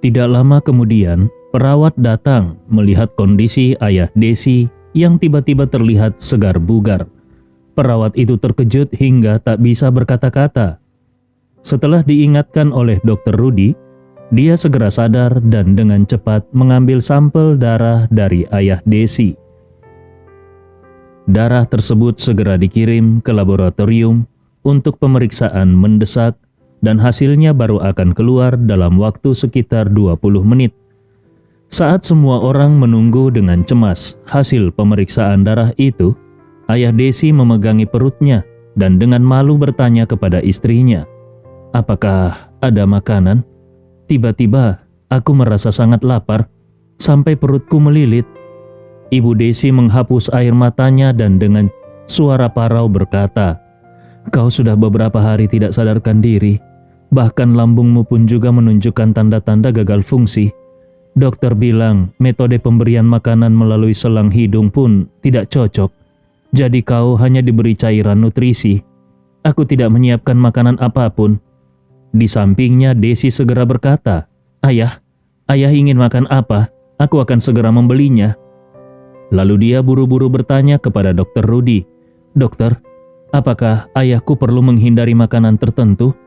Tidak lama kemudian, perawat datang melihat kondisi ayah Desi yang tiba-tiba terlihat segar bugar. Perawat itu terkejut hingga tak bisa berkata-kata. Setelah diingatkan oleh Dr. Rudy, dia segera sadar dan dengan cepat mengambil sampel darah dari ayah Desi. Darah tersebut segera dikirim ke laboratorium untuk pemeriksaan mendesak dan hasilnya baru akan keluar dalam waktu sekitar 20 menit. Saat semua orang menunggu dengan cemas hasil pemeriksaan darah itu, ayah Desi memegangi perutnya dan dengan malu bertanya kepada istrinya, "Apakah ada makanan? Tiba-tiba aku merasa sangat lapar sampai perutku melilit." Ibu Desi menghapus air matanya dan dengan suara parau berkata, "Kau sudah beberapa hari tidak sadarkan diri. Bahkan lambungmu pun juga menunjukkan tanda-tanda gagal fungsi. Dokter bilang metode pemberian makanan melalui selang hidung pun tidak cocok. Jadi kau hanya diberi cairan nutrisi. Aku tidak menyiapkan makanan apapun." Di sampingnya Desi segera berkata, ayah ingin makan apa? Aku akan segera membelinya." Lalu dia buru-buru bertanya kepada Dr. Rudy, "Dokter, apakah ayahku perlu menghindari makanan tertentu?"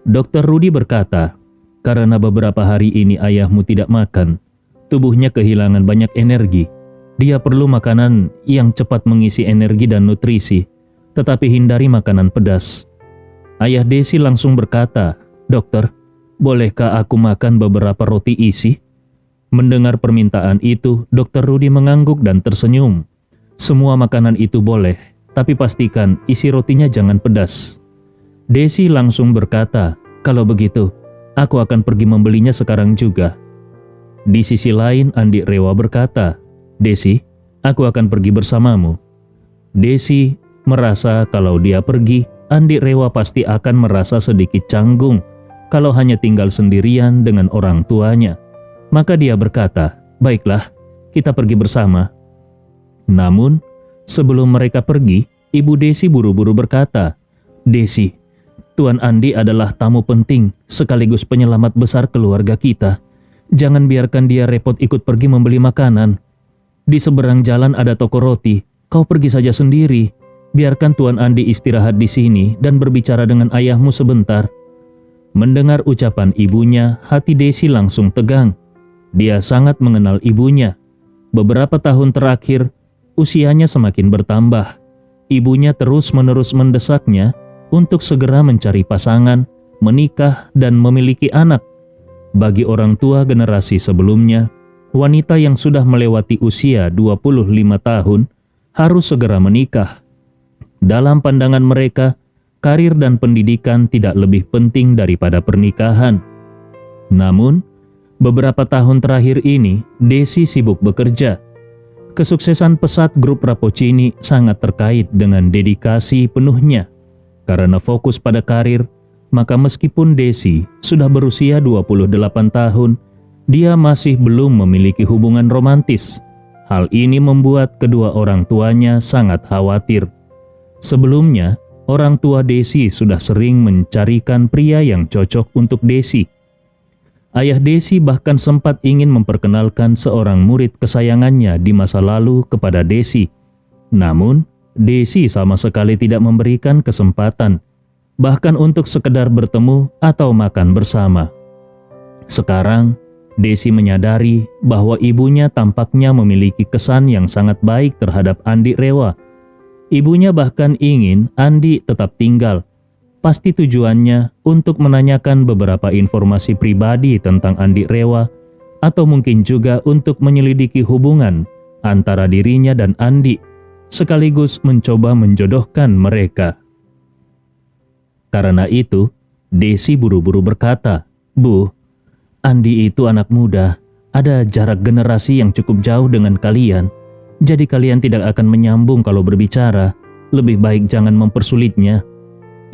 Dr. Rudy berkata, "Karena beberapa hari ini ayahmu tidak makan, tubuhnya kehilangan banyak energi. Dia perlu makanan yang cepat mengisi energi dan nutrisi, tetapi hindari makanan pedas." Ayah Desi langsung berkata, "Dokter, bolehkah aku makan beberapa roti isi?" Mendengar permintaan itu, Dr. Rudy mengangguk dan tersenyum. "Semua makanan itu boleh, tapi pastikan isi rotinya jangan pedas." Desi langsung berkata, "Kalau begitu, aku akan pergi membelinya sekarang juga." Di sisi lain, Andi Rewa berkata, "Desi, aku akan pergi bersamamu." Desi merasa kalau dia pergi, Andi Rewa pasti akan merasa sedikit canggung kalau hanya tinggal sendirian dengan orang tuanya. Maka dia berkata, "Baiklah, kita pergi bersama." Namun, sebelum mereka pergi, Ibu Desi buru-buru berkata, "Desi, Tuan Andi adalah tamu penting sekaligus penyelamat besar keluarga kita. Jangan biarkan dia repot ikut pergi membeli makanan. Di seberang jalan ada toko roti, kau pergi saja sendiri. Biarkan Tuan Andi istirahat di sini dan berbicara dengan ayahmu sebentar." Mendengar ucapan ibunya, hati Desi langsung tegang. Dia sangat mengenal ibunya. Beberapa tahun terakhir, usianya semakin bertambah. Ibunya terus-menerus mendesaknya untuk segera mencari pasangan, menikah, dan memiliki anak. Bagi orang tua generasi sebelumnya, wanita yang sudah melewati usia 25 tahun harus segera menikah. Dalam pandangan mereka, karir dan pendidikan tidak lebih penting daripada pernikahan. Namun, beberapa tahun terakhir ini, Desi sibuk bekerja. Kesuksesan pesat grup Rapocini sangat terkait dengan dedikasi penuhnya. Karena fokus pada karir, maka meskipun Desi sudah berusia 28 tahun, dia masih belum memiliki hubungan romantis. Hal ini membuat kedua orang tuanya sangat khawatir. Sebelumnya, orang tua Desi sudah sering mencarikan pria yang cocok untuk Desi. Ayah Desi bahkan sempat ingin memperkenalkan seorang murid kesayangannya di masa lalu kepada Desi. Namun, Desi sama sekali tidak memberikan kesempatan, bahkan untuk sekedar bertemu atau makan bersama. Sekarang, Desi menyadari bahwa ibunya tampaknya memiliki kesan yang sangat baik terhadap Andi Rewa. Ibunya bahkan ingin Andi tetap tinggal. Pasti tujuannya untuk menanyakan beberapa informasi pribadi tentang Andi Rewa, atau mungkin juga untuk menyelidiki hubungan antara dirinya dan Andi, sekaligus mencoba menjodohkan mereka. Karena itu, Desi buru-buru berkata, "Bu, Andi itu anak muda, ada jarak generasi yang cukup jauh dengan kalian, jadi kalian tidak akan menyambung kalau berbicara, lebih baik jangan mempersulitnya."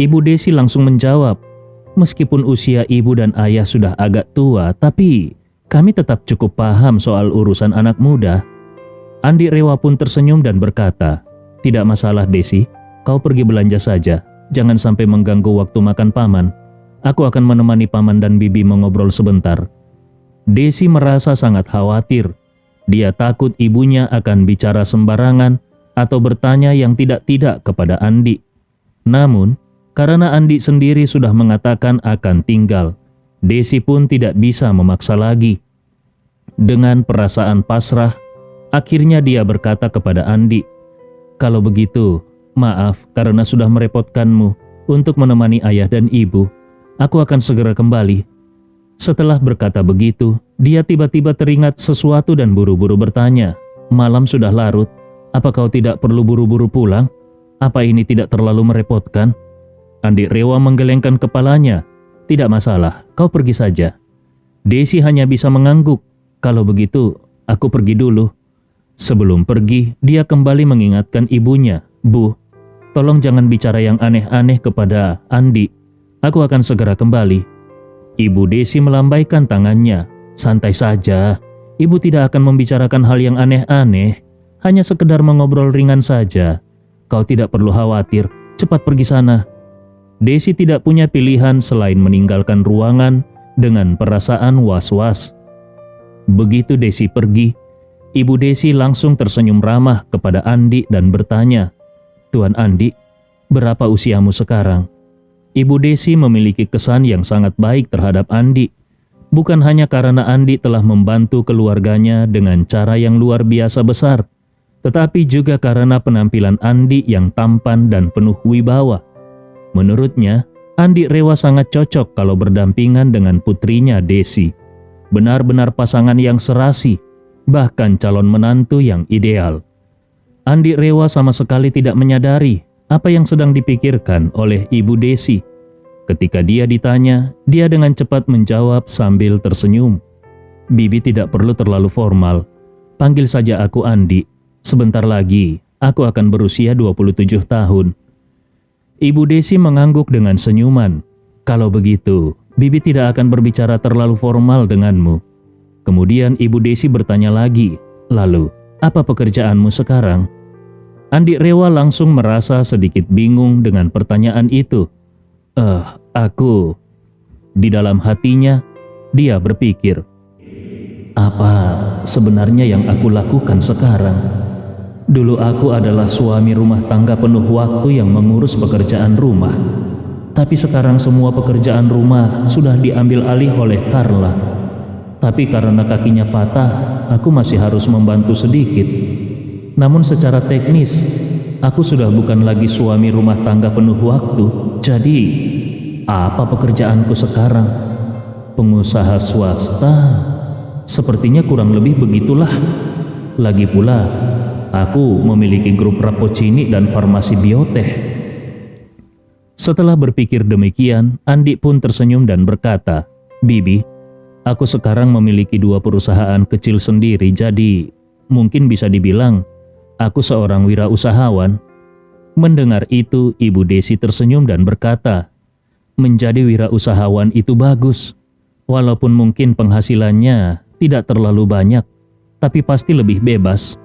Ibu Desi langsung menjawab, "Meskipun usia ibu dan ayah sudah agak tua, tapi kami tetap cukup paham soal urusan anak muda." Andi Rewa pun tersenyum dan berkata, "Tidak masalah Desi, kau pergi belanja saja, jangan sampai mengganggu waktu makan paman. Aku akan menemani paman dan bibi mengobrol sebentar." Desi merasa sangat khawatir. Dia takut ibunya akan bicara sembarangan atau bertanya yang tidak-tidak kepada Andi. Namun, karena Andi sendiri sudah mengatakan akan tinggal, Desi pun tidak bisa memaksa lagi. Dengan perasaan pasrah, akhirnya dia berkata kepada Andi, "Kalau begitu, maaf karena sudah merepotkanmu untuk menemani ayah dan ibu. Aku akan segera kembali." Setelah berkata begitu, dia tiba-tiba teringat sesuatu dan buru-buru bertanya, "Malam sudah larut, apa kau tidak perlu buru-buru pulang? Apa ini tidak terlalu merepotkan?" Andi Rewa menggelengkan kepalanya. "Tidak masalah, kau pergi saja." Desi hanya bisa mengangguk. "Kalau begitu, aku pergi dulu." Sebelum pergi, dia kembali mengingatkan ibunya, "Bu, tolong jangan bicara yang aneh-aneh kepada Andi. Aku akan segera kembali." Ibu Desi melambaikan tangannya. "Santai saja, ibu tidak akan membicarakan hal yang aneh-aneh, hanya sekedar mengobrol ringan saja. Kau tidak perlu khawatir, cepat pergi sana." Desi tidak punya pilihan selain meninggalkan ruangan dengan perasaan was-was. Begitu Desi pergi, Ibu Desi langsung tersenyum ramah kepada Andi dan bertanya, "Tuan Andi, berapa usiamu sekarang?" Ibu Desi memiliki kesan yang sangat baik terhadap Andi, bukan hanya karena Andi telah membantu keluarganya dengan cara yang luar biasa besar, tetapi juga karena penampilan Andi yang tampan dan penuh wibawa. Menurutnya, Andi Rewa sangat cocok kalau berdampingan dengan putrinya Desi. Benar-benar pasangan yang serasi, bahkan calon menantu yang ideal. Andi Rewa sama sekali tidak menyadari apa yang sedang dipikirkan oleh Ibu Desi. Ketika dia ditanya, dia dengan cepat menjawab sambil tersenyum. "Bibi tidak perlu terlalu formal. Panggil saja aku Andi. Sebentar lagi, aku akan berusia 27 tahun. Ibu Desi mengangguk dengan senyuman. "Kalau begitu, Bibi tidak akan berbicara terlalu formal denganmu." Kemudian Ibu Desi bertanya lagi, "Lalu, apa pekerjaanmu sekarang?" Andi Rewa langsung merasa sedikit bingung dengan pertanyaan itu. Aku..." Di dalam hatinya, dia berpikir, "Apa sebenarnya yang aku lakukan sekarang? Dulu aku adalah suami rumah tangga penuh waktu yang mengurus pekerjaan rumah. Tapi sekarang semua pekerjaan rumah sudah diambil alih oleh Carla. Tapi karena kakinya patah, aku masih harus membantu sedikit. Namun secara teknis, aku sudah bukan lagi suami rumah tangga penuh waktu. Jadi, apa pekerjaanku sekarang? Pengusaha swasta? Sepertinya kurang lebih begitulah. Lagi pula, aku memiliki grup Rapocini dan farmasi bioteh." Setelah berpikir demikian, Andi pun tersenyum dan berkata, "Bibi, aku sekarang memiliki 2 perusahaan kecil sendiri, jadi mungkin bisa dibilang aku seorang wirausahawan." Mendengar itu, Ibu Desi tersenyum dan berkata, "Menjadi wirausahawan itu bagus. Walaupun mungkin penghasilannya tidak terlalu banyak, tapi pasti lebih bebas.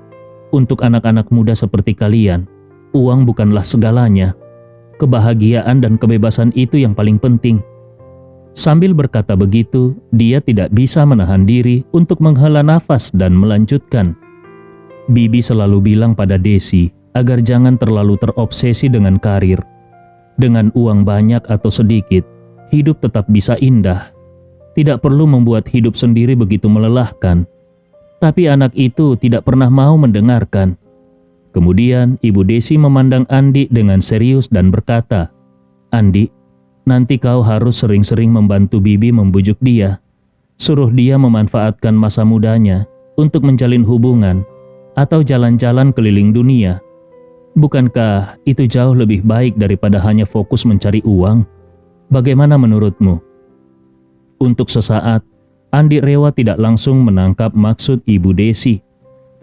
Untuk anak-anak muda seperti kalian, uang bukanlah segalanya. Kebahagiaan dan kebebasan itu yang paling penting." Sambil berkata begitu, dia tidak bisa menahan diri untuk menghela nafas dan melanjutkan, "Bibi selalu bilang pada Desi agar jangan terlalu terobsesi dengan karir. Dengan uang banyak atau sedikit, hidup tetap bisa indah. Tidak perlu membuat hidup sendiri begitu melelahkan." Tapi anak itu tidak pernah mau mendengarkan. Kemudian Ibu Desi memandang Andi dengan serius dan berkata, "Andi, nanti kau harus sering-sering membantu Bibi membujuk dia. Suruh dia memanfaatkan masa mudanya untuk menjalin hubungan atau jalan-jalan keliling dunia. Bukankah itu jauh lebih baik daripada hanya fokus mencari uang? Bagaimana menurutmu?" Untuk sesaat, Andi Rewa tidak langsung menangkap maksud Ibu Desi.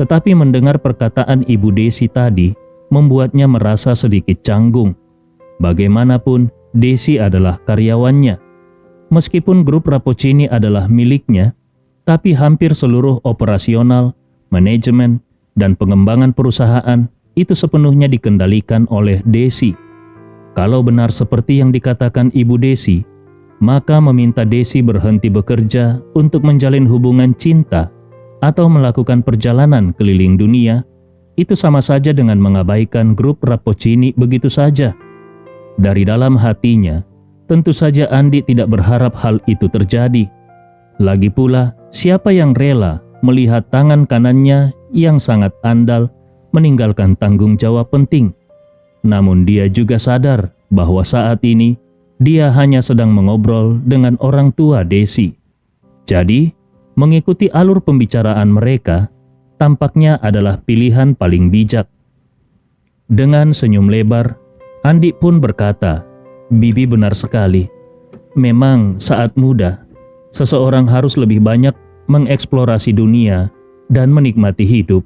Tetapi mendengar perkataan Ibu Desi tadi membuatnya merasa sedikit canggung. Bagaimanapun, Desi adalah karyawannya. Meskipun grup Rapocini adalah miliknya, tapi hampir seluruh operasional, manajemen, dan pengembangan perusahaan itu sepenuhnya dikendalikan oleh Desi. Kalau benar seperti yang dikatakan Ibu Desi, maka meminta Desi berhenti bekerja untuk menjalin hubungan cinta atau melakukan perjalanan keliling dunia, itu sama saja dengan mengabaikan grup Rapocini begitu saja. Dari dalam hatinya, tentu saja Andi tidak berharap hal itu terjadi. Lagi pula, siapa yang rela melihat tangan kanannya yang sangat andal meninggalkan tanggung jawab penting? Namun dia juga sadar bahwa saat ini dia hanya sedang mengobrol dengan orang tua Desi. Jadi, mengikuti alur pembicaraan mereka tampaknya adalah pilihan paling bijak. Dengan senyum lebar, Andi pun berkata, "Bibi benar sekali. Memang saat muda, seseorang harus lebih banyak mengeksplorasi dunia dan menikmati hidup."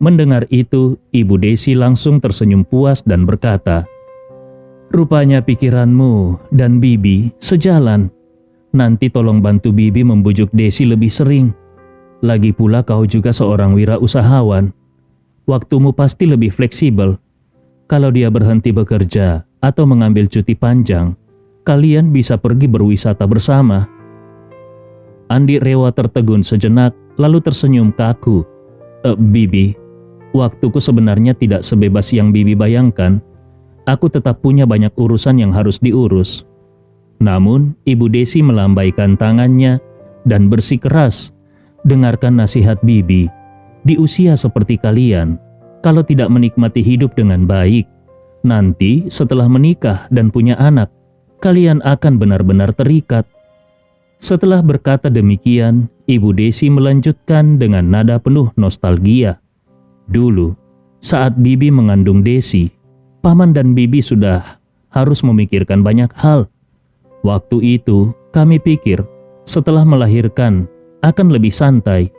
Mendengar itu, Ibu Desi langsung tersenyum puas dan berkata, "Rupanya pikiranmu dan Bibi sejalan. Nanti tolong bantu Bibi membujuk Desi lebih sering. Lagi pula kau juga seorang wirausahawan. Waktumu pasti lebih fleksibel. Kalau dia berhenti bekerja atau mengambil cuti panjang, kalian bisa pergi berwisata bersama." Andi Rewa tertegun sejenak lalu tersenyum kaku. Bibi, waktuku sebenarnya tidak sebebas yang Bibi bayangkan. Aku tetap punya banyak urusan yang harus diurus." Namun, Ibu Desi melambaikan tangannya dan bersikeras, "Dengarkan nasihat Bibi. Di usia seperti kalian, kalau tidak menikmati hidup dengan baik, nanti setelah menikah dan punya anak, kalian akan benar-benar terikat." Setelah berkata demikian, Ibu Desi melanjutkan dengan nada penuh nostalgia. "Dulu, saat Bibi mengandung Desi, Paman dan Bibi sudah harus memikirkan banyak hal. Waktu itu, kami pikir setelah melahirkan akan lebih santai.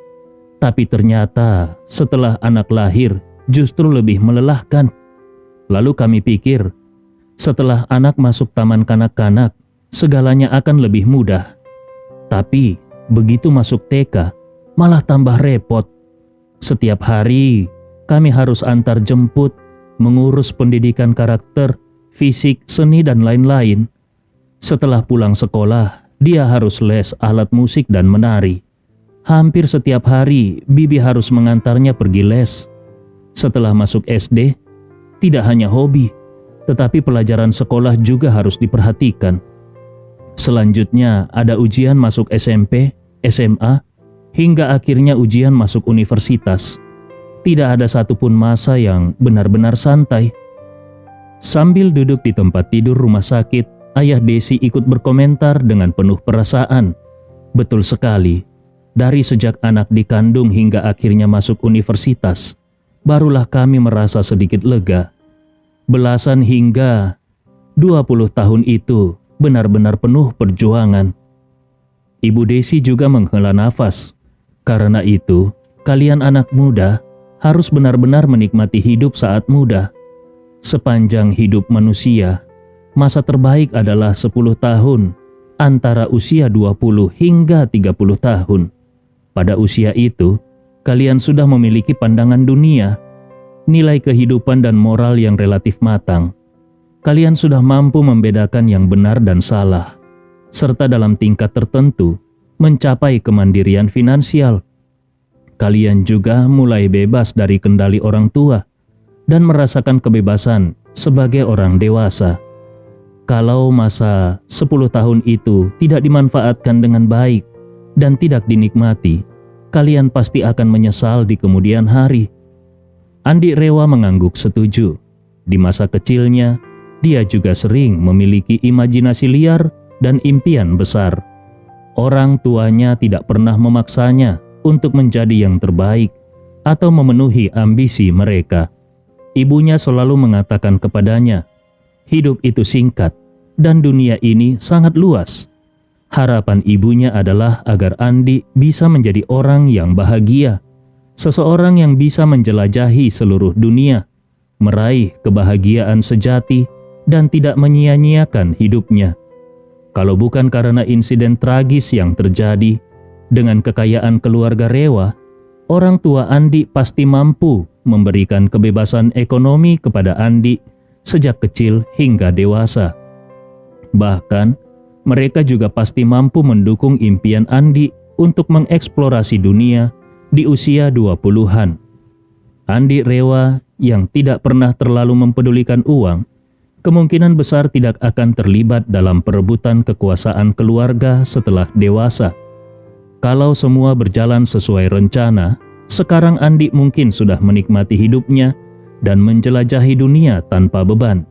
Tapi ternyata setelah anak lahir justru lebih melelahkan. Lalu kami pikir setelah anak masuk taman kanak-kanak, segalanya akan lebih mudah. Tapi begitu masuk TK, malah tambah repot. Setiap hari kami harus antar jemput, mengurus pendidikan karakter, fisik, seni, dan lain-lain. Setelah pulang sekolah, dia harus les alat musik dan menari. Hampir setiap hari, Bibi harus mengantarnya pergi les. Setelah masuk SD, tidak hanya hobi, tetapi pelajaran sekolah juga harus diperhatikan. Selanjutnya ada ujian masuk SMP, SMA, hingga akhirnya ujian masuk universitas. Tidak ada satupun masa yang benar-benar santai." Sambil duduk di tempat tidur rumah sakit, Ayah Desi ikut berkomentar dengan penuh perasaan. "Betul sekali, dari sejak anak dikandung hingga akhirnya masuk universitas, barulah kami merasa sedikit lega. Belasan hingga 20 tahun itu benar-benar penuh perjuangan." Ibu Desi juga menghela nafas. "Karena itu, kalian anak muda harus benar-benar menikmati hidup saat muda. Sepanjang hidup manusia, masa terbaik adalah 10 tahun, antara usia 20 hingga 30 tahun. Pada usia itu, kalian sudah memiliki pandangan dunia, nilai kehidupan dan moral yang relatif matang. Kalian sudah mampu membedakan yang benar dan salah, serta dalam tingkat tertentu mencapai kemandirian finansial. Kalian juga mulai bebas dari kendali orang tua dan merasakan kebebasan sebagai orang dewasa. Kalau masa 10 tahun itu tidak dimanfaatkan dengan baik dan tidak dinikmati, kalian pasti akan menyesal di kemudian hari." Andi Rewa mengangguk setuju. Di masa kecilnya, dia juga sering memiliki imajinasi liar dan impian besar. Orang tuanya tidak pernah memaksanya untuk menjadi yang terbaik atau memenuhi ambisi mereka. Ibunya selalu mengatakan kepadanya, hidup itu singkat dan dunia ini sangat luas. Harapan ibunya adalah agar Andi bisa menjadi orang yang bahagia, seseorang yang bisa menjelajahi seluruh dunia, meraih kebahagiaan sejati dan tidak menyia-nyiakan hidupnya. Kalau bukan karena insiden tragis yang terjadi, dengan kekayaan keluarga Rewa, orang tua Andi pasti mampu memberikan kebebasan ekonomi kepada Andi sejak kecil hingga dewasa. Bahkan, mereka juga pasti mampu mendukung impian Andi untuk mengeksplorasi dunia di usia 20-an. Andi Rewa yang tidak pernah terlalu mempedulikan uang, kemungkinan besar tidak akan terlibat dalam perebutan kekuasaan keluarga setelah dewasa. Kalau semua berjalan sesuai rencana, sekarang Andi mungkin sudah menikmati hidupnya dan menjelajahi dunia tanpa beban.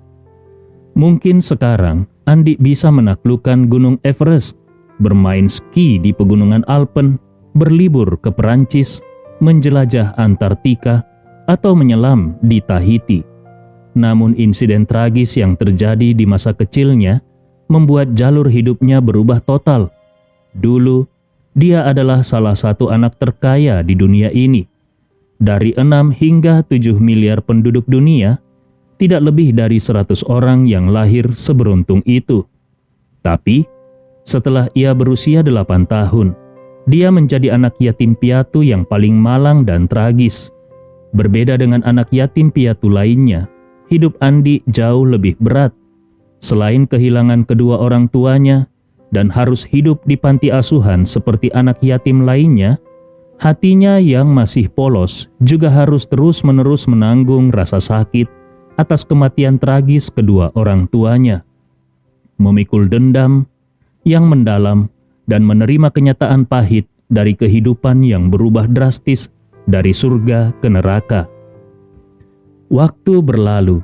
Mungkin sekarang Andi bisa menaklukkan Gunung Everest, bermain ski di pegunungan Alpen, berlibur ke Perancis, menjelajah Antartika, atau menyelam di Tahiti. Namun insiden tragis yang terjadi di masa kecilnya membuat jalur hidupnya berubah total. Dulu, dia adalah salah satu anak terkaya di dunia ini. Dari 6 hingga 7 miliar penduduk dunia, tidak lebih dari 100 orang yang lahir seberuntung itu. Tapi, setelah ia berusia 8 tahun, dia menjadi anak yatim piatu yang paling malang dan tragis. Berbeda dengan anak yatim piatu lainnya, hidup Andi jauh lebih berat. Selain kehilangan kedua orang tuanya dan harus hidup di panti asuhan seperti anak yatim lainnya, hatinya yang masih polos juga harus terus-menerus menanggung rasa sakit atas kematian tragis kedua orang tuanya. Memikul dendam yang mendalam dan menerima kenyataan pahit dari kehidupan yang berubah drastis dari surga ke neraka. Waktu berlalu,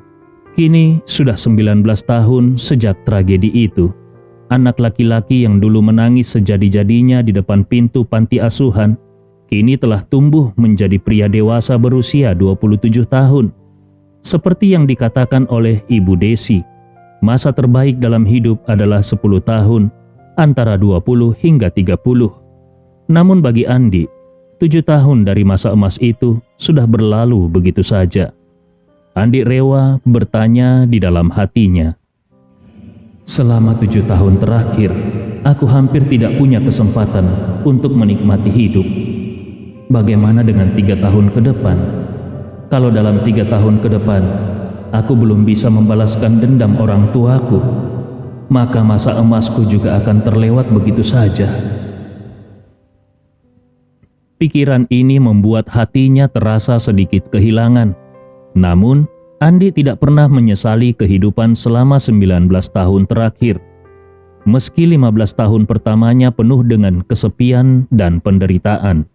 kini sudah 19 tahun sejak tragedi itu. Anak laki-laki yang dulu menangis sejadi-jadinya di depan pintu panti asuhan, kini telah tumbuh menjadi pria dewasa berusia 27 tahun. Seperti yang dikatakan oleh Ibu Desi, masa terbaik dalam hidup adalah 10 tahun, antara 20 hingga 30. Namun bagi Andi, 7 tahun dari masa emas itu sudah berlalu begitu saja. Andi Rewa bertanya di dalam hatinya, "Selama 7 tahun terakhir, aku hampir tidak punya kesempatan untuk menikmati hidup. Bagaimana dengan 3 tahun ke depan? Kalau dalam 3 tahun ke depan, aku belum bisa membalaskan dendam orang tuaku, maka masa emasku juga akan terlewat begitu saja." Pikiran ini membuat hatinya terasa sedikit kehilangan. Namun, Andi tidak pernah menyesali kehidupan selama 19 tahun terakhir. Meski 15 tahun pertamanya penuh dengan kesepian dan penderitaan,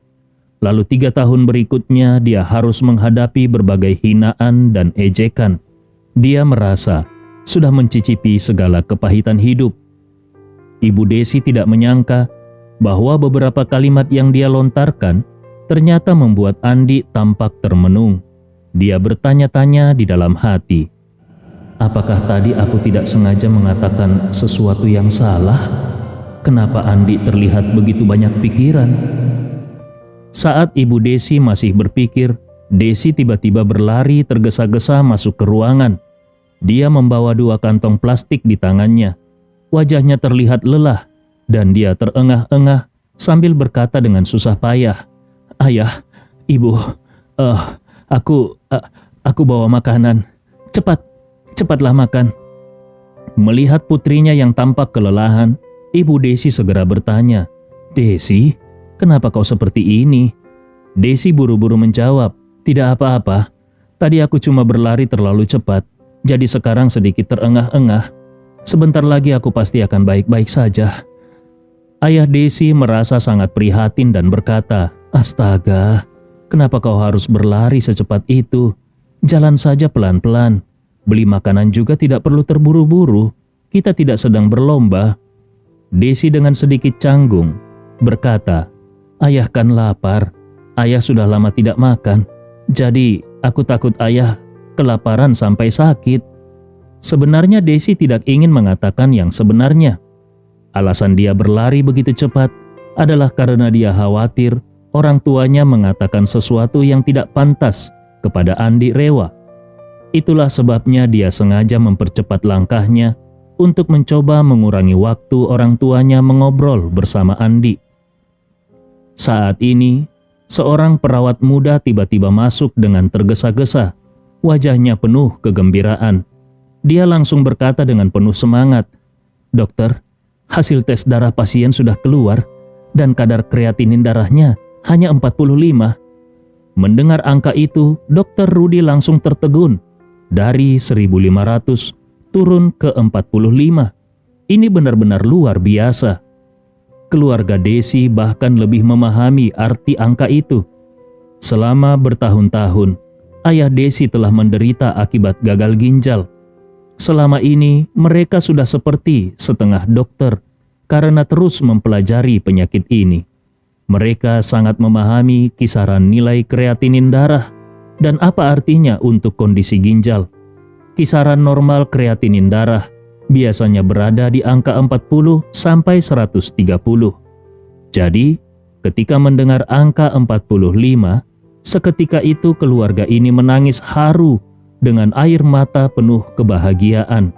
lalu 3 tahun berikutnya dia harus menghadapi berbagai hinaan dan ejekan. Dia merasa sudah mencicipi segala kepahitan hidup. Ibu Desi tidak menyangka bahwa beberapa kalimat yang dia lontarkan ternyata membuat Andi tampak termenung. Dia bertanya-tanya di dalam hati, apakah tadi aku tidak sengaja mengatakan sesuatu yang salah? Kenapa Andi terlihat begitu banyak pikiran? Saat Ibu Desi masih berpikir, Desi tiba-tiba berlari tergesa-gesa masuk ke ruangan. Dia membawa 2 kantong plastik di tangannya. Wajahnya terlihat lelah dan dia terengah-engah sambil berkata dengan susah payah, "Ayah, Ibu, aku bawa makanan. Cepatlah makan." Melihat putrinya yang tampak kelelahan, Ibu Desi segera bertanya, "Desi, kenapa kau seperti ini?" Desi buru-buru menjawab, "Tidak apa-apa. Tadi aku cuma berlari terlalu cepat, jadi sekarang sedikit terengah-engah. Sebentar lagi aku pasti akan baik-baik saja." Ayah Desi merasa sangat prihatin dan berkata, "Astaga, kenapa kau harus berlari secepat itu? Jalan saja pelan-pelan. Beli makanan juga tidak perlu terburu-buru. Kita tidak sedang berlomba." Desi dengan sedikit canggung berkata, "Ayah kan lapar. Ayah sudah lama tidak makan. Jadi aku takut ayah kelaparan sampai sakit." Sebenarnya Desi tidak ingin mengatakan yang sebenarnya. Alasan dia berlari begitu cepat adalah karena dia khawatir orang tuanya mengatakan sesuatu yang tidak pantas kepada Andi Rewa. Itulah sebabnya dia sengaja mempercepat langkahnya untuk mencoba mengurangi waktu orang tuanya mengobrol bersama Andi. Saat ini, seorang perawat muda tiba-tiba masuk dengan tergesa-gesa. Wajahnya penuh kegembiraan. Dia langsung berkata dengan penuh semangat, "Dokter, hasil tes darah pasien sudah keluar dan kadar kreatinin darahnya hanya 45. Mendengar angka itu, Dr. Rudy langsung tertegun. Dari 1.500 turun ke 45. Ini benar-benar luar biasa. Keluarga Desi bahkan lebih memahami arti angka itu. Selama bertahun-tahun, ayah Desi telah menderita akibat gagal ginjal. Selama ini mereka sudah seperti setengah dokter karena terus mempelajari penyakit ini. Mereka sangat memahami kisaran nilai kreatinin darah dan apa artinya untuk kondisi ginjal. Kisaran normal kreatinin darah biasanya berada di angka 40 sampai 130. Jadi, ketika mendengar angka 45, seketika itu keluarga ini menangis haru dengan air mata penuh kebahagiaan.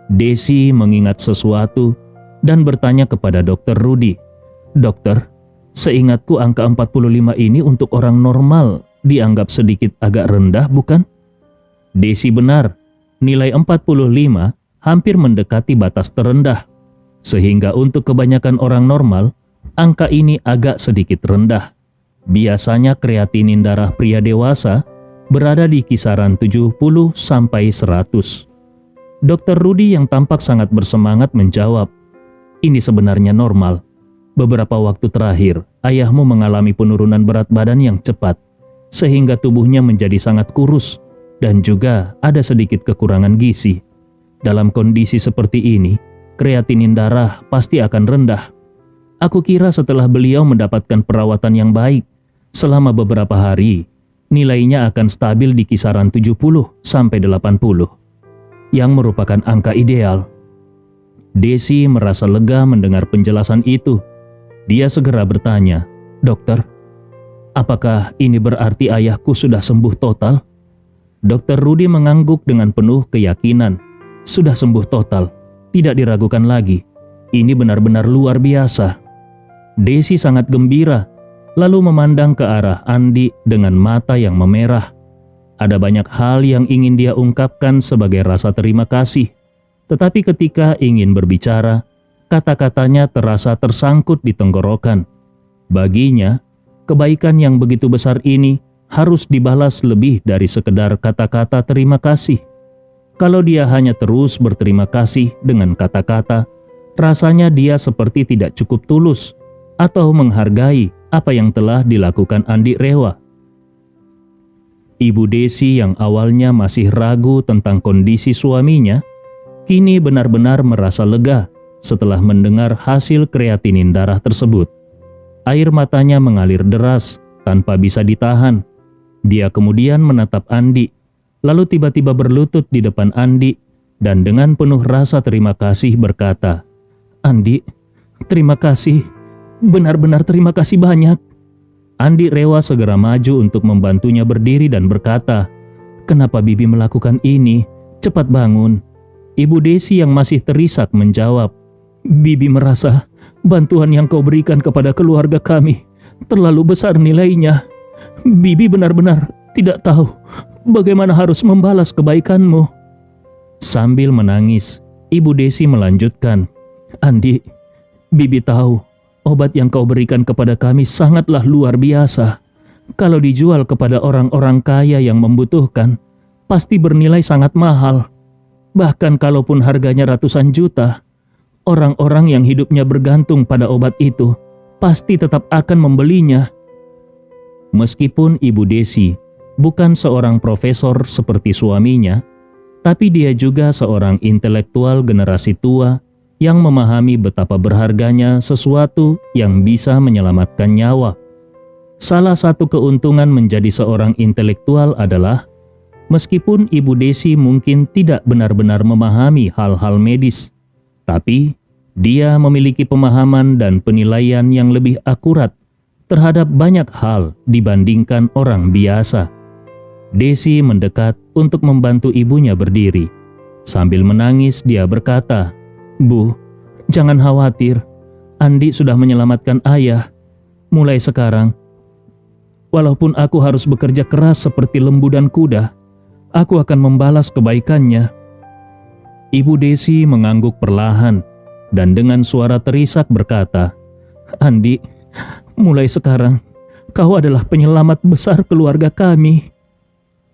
Desi mengingat sesuatu dan bertanya kepada Dr. Rudy, "Dokter, seingatku angka 45 ini untuk orang normal dianggap sedikit agak rendah, bukan?" Desi benar, nilai 45 hampir mendekati batas terendah, sehingga untuk kebanyakan orang normal, angka ini agak sedikit rendah. Biasanya kreatinin darah pria dewasa berada di kisaran 70 sampai 100. Dr. Rudy yang tampak sangat bersemangat menjawab, "Ini sebenarnya normal. Beberapa waktu terakhir, ayahmu mengalami penurunan berat badan yang cepat, sehingga tubuhnya menjadi sangat kurus dan juga ada sedikit kekurangan gizi. Dalam kondisi seperti ini, kreatinin darah pasti akan rendah. Aku kira setelah beliau mendapatkan perawatan yang baik, selama beberapa hari, nilainya akan stabil di kisaran 70 sampai 80, yang merupakan angka ideal." Desi merasa lega mendengar penjelasan itu. Dia segera bertanya, "Dokter, apakah ini berarti ayahku sudah sembuh total?" Dr. Rudy mengangguk dengan penuh keyakinan. "Sudah sembuh total, tidak diragukan lagi. Ini benar-benar luar biasa." Desi sangat gembira, lalu memandang ke arah Andi dengan mata yang memerah. Ada banyak hal yang ingin dia ungkapkan sebagai rasa terima kasih. Tetapi ketika ingin berbicara, kata-katanya terasa tersangkut di tenggorokan. Baginya, kebaikan yang begitu besar ini harus dibalas lebih dari sekedar kata-kata terima kasih. Kalau dia hanya terus berterima kasih dengan kata-kata, rasanya dia seperti tidak cukup tulus atau menghargai apa yang telah dilakukan Andi Rewa. Ibu Desi yang awalnya masih ragu tentang kondisi suaminya, kini benar-benar merasa lega setelah mendengar hasil kreatinin darah tersebut. Air matanya mengalir deras tanpa bisa ditahan. Dia kemudian menatap Andi, lalu tiba-tiba berlutut di depan Andi dan dengan penuh rasa terima kasih berkata, "Andi, terima kasih. Benar-benar terima kasih banyak." Andi Rewa segera maju untuk membantunya berdiri dan berkata, "Kenapa Bibi melakukan ini? Cepat bangun." Ibu Desi yang masih terisak menjawab, "Bibi merasa bantuan yang kau berikan kepada keluarga kami terlalu besar nilainya. Bibi benar-benar tidak tahu bagaimana harus membalas kebaikanmu." Sambil menangis, Ibu Desi melanjutkan, "Andi, Bibi tahu obat yang kau berikan kepada kami sangatlah luar biasa. Kalau dijual kepada orang-orang kaya yang membutuhkan, pasti bernilai sangat mahal. Bahkan kalaupun harganya ratusan juta, orang-orang yang hidupnya bergantung pada obat itu pasti tetap akan membelinya." Meskipun Ibu Desi bukan seorang profesor seperti suaminya, tapi dia juga seorang intelektual generasi tua yang memahami betapa berharganya sesuatu yang bisa menyelamatkan nyawa. Salah satu keuntungan menjadi seorang intelektual adalah, meskipun Ibu Desi mungkin tidak benar-benar memahami hal-hal medis, tapi dia memiliki pemahaman dan penilaian yang lebih akurat terhadap banyak hal dibandingkan orang biasa. Desi mendekat untuk membantu ibunya berdiri. Sambil menangis dia berkata, "Bu, jangan khawatir. Andi sudah menyelamatkan ayah. Mulai sekarang, walaupun aku harus bekerja keras seperti lembu dan kuda, aku akan membalas kebaikannya." Ibu Desi mengangguk perlahan. dan dengan suara terisak berkata, "Andi, mulai sekarang kau adalah penyelamat besar keluarga kami."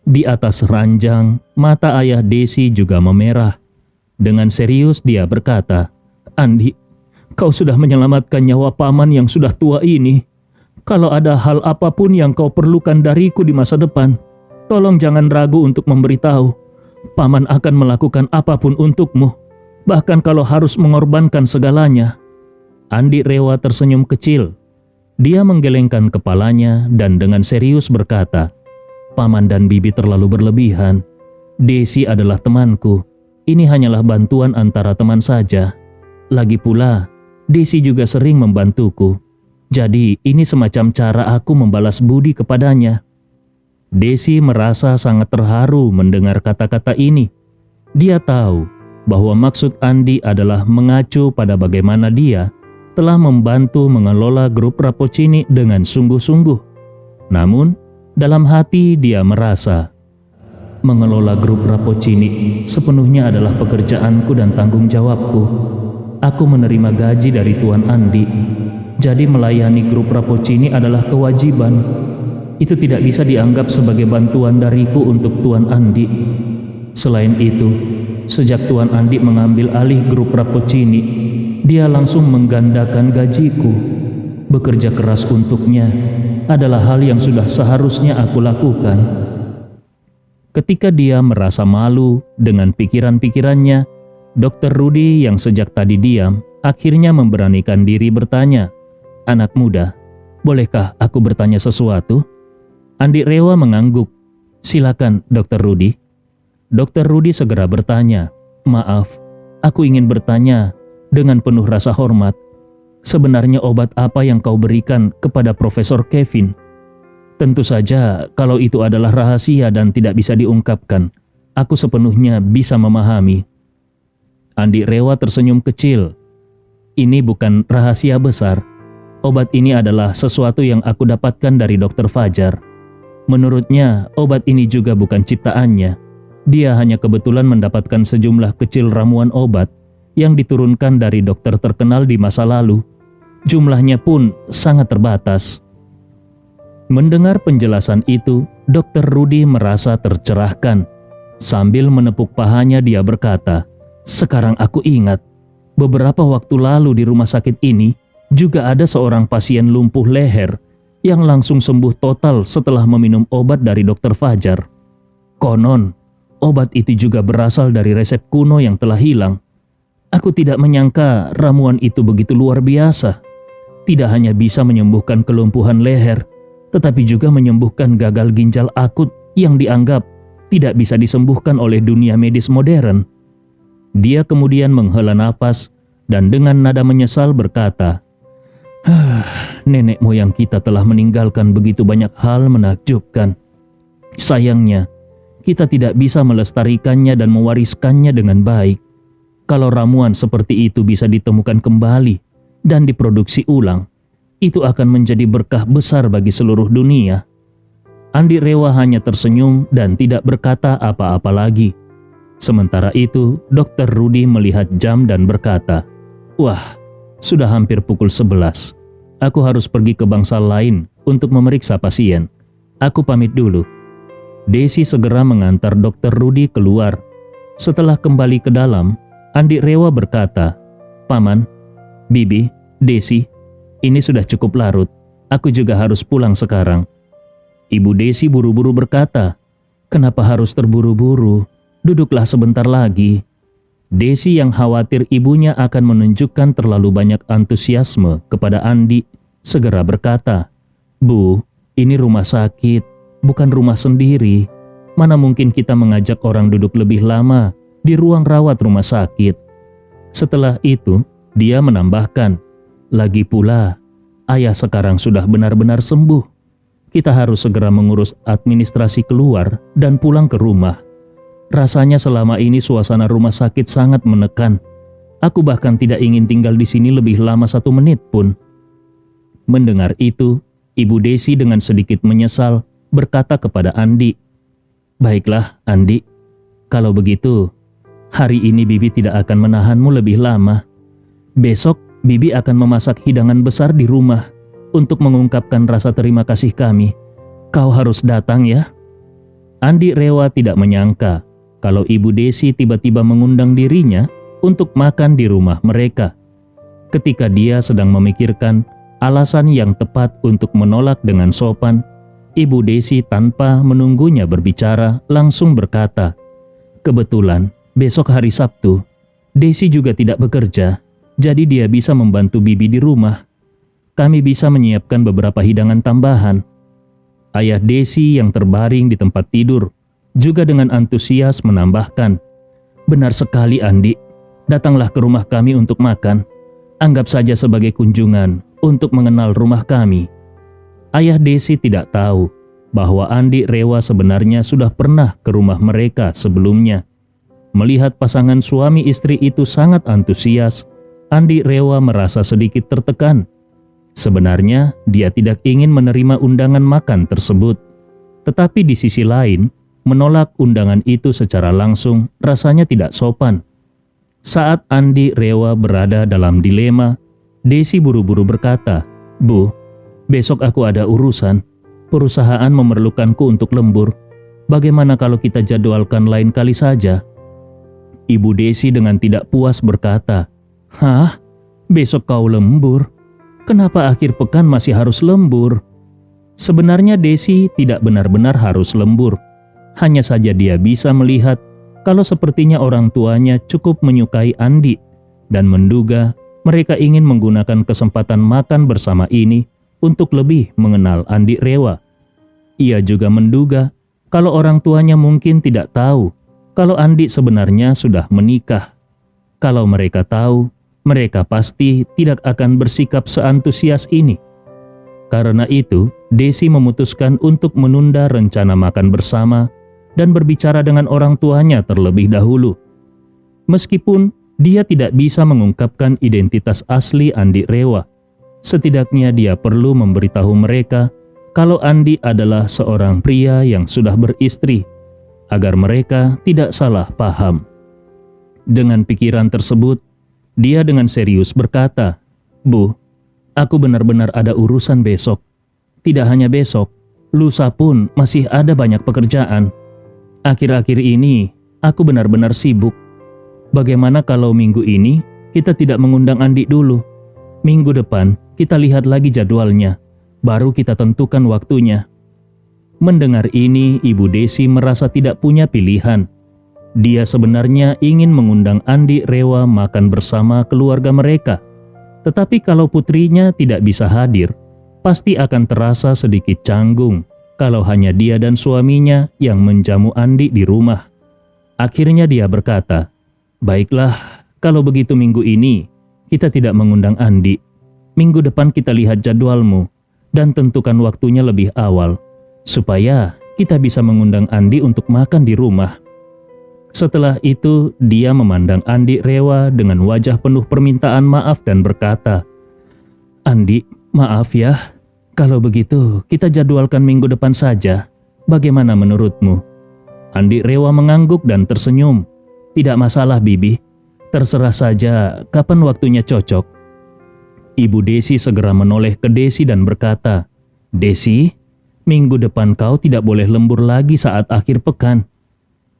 Di atas ranjang, mata ayah Desi juga memerah. Dengan serius dia berkata, "Andi, kau sudah menyelamatkan nyawa paman yang sudah tua ini. Kalau ada hal apapun yang kau perlukan dariku di masa depan, tolong jangan ragu untuk memberitahu. Paman akan melakukan apapun untukmu, bahkan kalau harus mengorbankan segalanya." Andi Rewa tersenyum kecil. Dia menggelengkan kepalanya dan dengan serius berkata, "Paman dan Bibi terlalu berlebihan. Desi adalah temanku. Ini hanyalah bantuan antara teman saja. Lagi pula, Desi juga sering membantuku. Jadi ini semacam cara aku membalas budi kepadanya." Desi merasa sangat terharu mendengar kata-kata ini. Dia tahu bahwa maksud Andi adalah mengacu pada bagaimana dia telah membantu mengelola grup Rapocini dengan sungguh-sungguh. Namun, dalam hati dia merasa, mengelola grup Rapocini sepenuhnya adalah pekerjaanku dan tanggung jawabku. Aku menerima gaji dari Tuan Andi, jadi melayani grup Rapocini adalah kewajiban. Itu tidak bisa dianggap sebagai bantuan dariku untuk Tuan Andi. Selain itu, sejak Tuan Andi mengambil alih grup Rapocini, dia langsung menggandakan gajiku. Bekerja keras untuknya adalah hal yang sudah seharusnya aku lakukan. Ketika dia merasa malu dengan pikiran-pikirannya, Dr. Rudy yang sejak tadi diam akhirnya memberanikan diri bertanya, "Anak muda, bolehkah aku bertanya sesuatu?" Andi Rewa mengangguk. "Silakan, Dr. Rudy." Dr. Rudy segera bertanya, "Maaf, aku ingin bertanya dengan penuh rasa hormat. Sebenarnya obat apa yang kau berikan kepada Profesor Kevin? Tentu saja kalau itu adalah rahasia dan tidak bisa diungkapkan, aku sepenuhnya bisa memahami." Andi Rewa tersenyum kecil. "Ini bukan rahasia besar. Obat ini adalah sesuatu yang aku dapatkan dari Dr. Fajar. Menurutnya, obat ini juga bukan ciptaannya. Dia hanya kebetulan mendapatkan sejumlah kecil ramuan obat yang diturunkan dari dokter terkenal di masa lalu. Jumlahnya pun sangat terbatas." Mendengar penjelasan itu, Dr. Rudy merasa tercerahkan. Sambil menepuk pahanya dia berkata, "Sekarang aku ingat, beberapa waktu lalu di rumah sakit ini juga ada seorang pasien lumpuh leher yang langsung sembuh total setelah meminum obat dari Dr. Fajar. Konon, obat itu juga berasal dari resep kuno yang telah hilang. Aku tidak menyangka ramuan itu begitu luar biasa. Tidak hanya bisa menyembuhkan kelumpuhan leher, tetapi juga menyembuhkan gagal ginjal akut yang dianggap tidak bisa disembuhkan oleh dunia medis modern." Dia kemudian menghela nafas dan dengan nada menyesal berkata, "Nenek moyang kita telah meninggalkan begitu banyak hal menakjubkan. Sayangnya, kita tidak bisa melestarikannya dan mewariskannya dengan baik. Kalau ramuan seperti itu bisa ditemukan kembali dan diproduksi ulang, itu akan menjadi berkah besar bagi seluruh dunia." Andi Rewa hanya tersenyum dan tidak berkata apa-apa lagi. Sementara itu, Dr. Rudy melihat jam dan berkata, "Wah, sudah hampir pukul 11. Aku harus pergi ke bangsal lain untuk memeriksa pasien. Aku pamit dulu." Desi segera mengantar Dr. Rudy keluar. Setelah kembali ke dalam, Andi Rewa berkata, "Paman, Bibi, Desi, ini sudah cukup larut. Aku juga harus pulang sekarang." Ibu Desi buru-buru berkata, "Kenapa harus terburu-buru? Duduklah sebentar lagi." Desi yang khawatir ibunya akan menunjukkan terlalu banyak antusiasme kepada Andi segera berkata, "Bu, ini rumah sakit, bukan rumah sendiri. Mana mungkin kita mengajak orang duduk lebih lama di ruang rawat rumah sakit." Setelah itu, dia menambahkan, "Lagi pula, ayah sekarang sudah benar-benar sembuh. Kita harus segera mengurus administrasi keluar dan pulang ke rumah. Rasanya selama ini suasana rumah sakit sangat menekan. Aku bahkan tidak ingin tinggal di sini lebih lama 1 menit pun." Mendengar itu, Ibu Desi dengan sedikit menyesal berkata kepada Andi, "Baiklah, Andi. Kalau begitu, hari ini Bibi tidak akan menahanmu lebih lama. Besok Bibi akan memasak hidangan besar di rumah untuk mengungkapkan rasa terima kasih kami. Kau harus datang ya." Andi Rewa tidak menyangka kalau Ibu Desi tiba-tiba mengundang dirinya untuk makan di rumah mereka. Ketika dia sedang memikirkan alasan yang tepat untuk menolak dengan sopan, Ibu Desi tanpa menunggunya berbicara langsung berkata, "Kebetulan besok hari Sabtu, Desi juga tidak bekerja, jadi dia bisa membantu Bibi di rumah. Kami bisa menyiapkan beberapa hidangan tambahan." Ayah Desi yang terbaring di tempat tidur juga dengan antusias menambahkan, "Benar sekali Andi, datanglah ke rumah kami untuk makan. Anggap saja sebagai kunjungan untuk mengenal rumah kami." Ayah Desi tidak tahu bahwa Andi Rewa sebenarnya sudah pernah ke rumah mereka sebelumnya. Melihat pasangan suami istri itu sangat antusias, Andi Rewa merasa sedikit tertekan. Sebenarnya dia tidak ingin menerima undangan makan tersebut. Tetapi di sisi lain, menolak undangan itu secara langsung rasanya tidak sopan. Saat Andi Rewa berada dalam dilema, Desi buru-buru berkata, "Bu, besok aku ada urusan. Perusahaan memerlukanku untuk lembur. Bagaimana kalau kita jadwalkan lain kali saja?" Ibu Desi dengan tidak puas berkata, "Hah? Besok kau lembur? Kenapa akhir pekan masih harus lembur?" Sebenarnya Desi tidak benar-benar harus lembur. Hanya saja dia bisa melihat kalau sepertinya orang tuanya cukup menyukai Andi dan menduga mereka ingin menggunakan kesempatan makan bersama ini untuk lebih mengenal Andi Rewa. Ia juga menduga kalau orang tuanya mungkin tidak tahu kalau Andi sebenarnya sudah menikah. Kalau mereka tahu, mereka pasti tidak akan bersikap seantusias ini. Karena itu, Desi memutuskan untuk menunda rencana makan bersama dan berbicara dengan orang tuanya terlebih dahulu. Meskipun dia tidak bisa mengungkapkan identitas asli Andi Rewa, setidaknya dia perlu memberitahu mereka kalau Andi adalah seorang pria yang sudah beristri, agar mereka tidak salah paham. Dengan pikiran tersebut, dia dengan serius berkata, "Bu, aku benar-benar ada urusan besok. Tidak hanya besok, lusa pun masih ada banyak pekerjaan. Akhir-akhir ini, aku benar-benar sibuk. Bagaimana kalau minggu ini kita tidak mengundang Andi dulu? Minggu depan kita lihat lagi jadwalnya, baru kita tentukan waktunya." Mendengar ini, Ibu Desi merasa tidak punya pilihan. Dia sebenarnya ingin mengundang Andi Rewa makan bersama keluarga mereka. Tetapi kalau putrinya tidak bisa hadir, pasti akan terasa sedikit canggung kalau hanya dia dan suaminya yang menjamu Andi di rumah. Akhirnya dia berkata, "Baiklah, kalau begitu minggu ini kita tidak mengundang Andi. Minggu depan kita lihat jadwalmu dan tentukan waktunya lebih awal, supaya kita bisa mengundang Andi untuk makan di rumah." Setelah itu, dia memandang Andi Rewa dengan wajah penuh permintaan maaf dan berkata, "Andi, maaf ya. Kalau begitu, kita jadwalkan minggu depan saja. Bagaimana menurutmu?" Andi Rewa mengangguk dan tersenyum. "Tidak masalah, Bibi. Terserah saja kapan waktunya cocok." Ibu Desi segera menoleh ke Desi dan berkata, "Desi, minggu depan kau tidak boleh lembur lagi saat akhir pekan."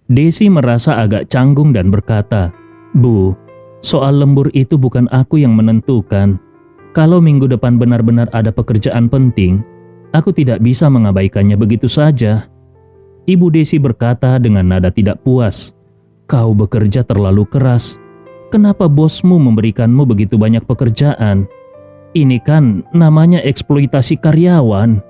Desi merasa agak canggung dan berkata, "Bu, soal lembur itu bukan aku yang menentukan. Kalau minggu depan benar-benar ada pekerjaan penting, aku tidak bisa mengabaikannya begitu saja." Ibu Desi berkata dengan nada tidak puas, "Kau bekerja terlalu keras. Kenapa bosmu memberikanmu begitu banyak pekerjaan? Ini kan namanya eksploitasi karyawan."